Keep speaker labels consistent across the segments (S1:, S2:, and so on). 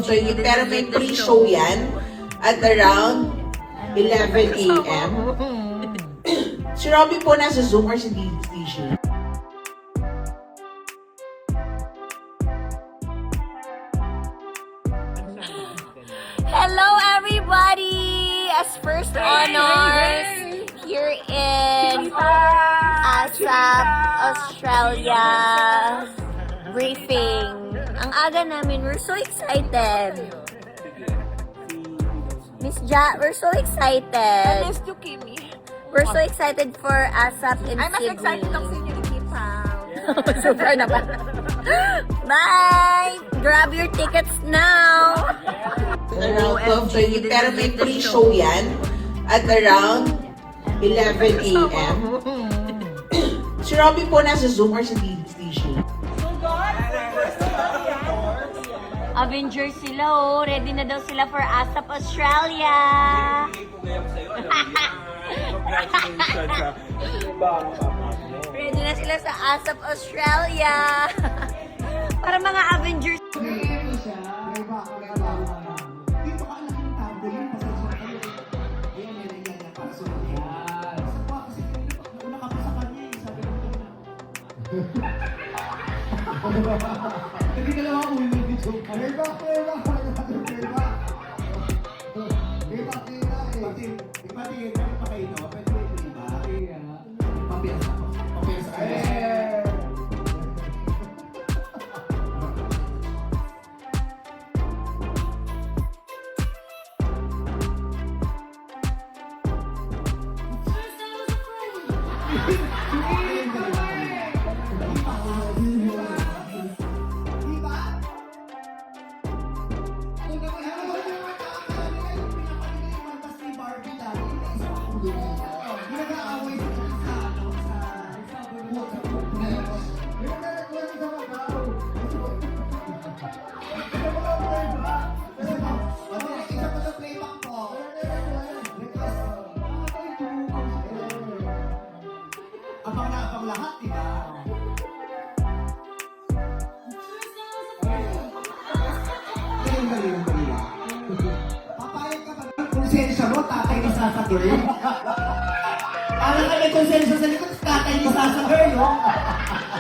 S1: 12:30, pero may pre-show yan at around 11 a.m. Si Robby po nasa Zoom or si DJ?
S2: Hello everybody! As first honors here in ASAP, Australia briefing. Ang aga namin, we're so excited. Miss Ja, we're so excited.
S3: I missed you, Kimi.
S2: We're so excited for ASAP in
S3: I'm as
S2: Sydney.
S3: excited ako sa inyo ni Kim Pao.
S2: Super naman. Bye! Grab your tickets now!
S1: Around 12:30, pero may pre-show yan at around 11 a.m. Si Robby po nasa Zoom or si DJ?
S2: Avengers sila oh. Ready na daw sila for ASAP Australia. Ready na sila sa ASAP Australia. Para mga Avengers.
S4: Hindi ka lang ulo dito. Pweba. Ipatingin ka pa kayo, no? Pwede mo iba. Papiasa kayo. Abang na abang lahat, diba? Galing. Papayag ka pa. Konsensya mo, tatay ni Sasa Girl. Parang ka may konsensya sa likod, tatay ni Sasa Girl, no?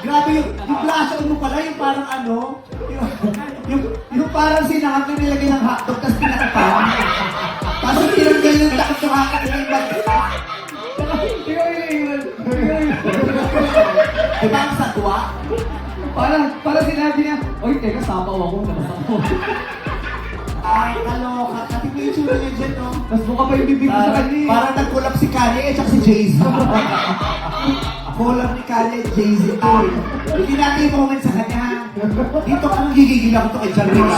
S4: Grabe yung blusher mo pala, yung parang ano, yung parang sinahag na nilagay ng hotdog, tapos pinakapang. Tapos tinanggal yung takot yung hakat ng bag. Diba ang satwa?
S5: Parang sinabi niya, oy, teka, sapaw ako, labas ako.
S4: Ay, kaloka. Kasi may itsura niya dyan, no?
S5: Tapos mukha pa yung bibig ko sa kanya.
S4: Parang nag-collab si Kanye at saka si Jay-Z. Collab ni Kanye at Jay-Z. Ay, hindi natin i-comment sa kanya, ha? Dito ka nang gigigil ako to kay Charlie.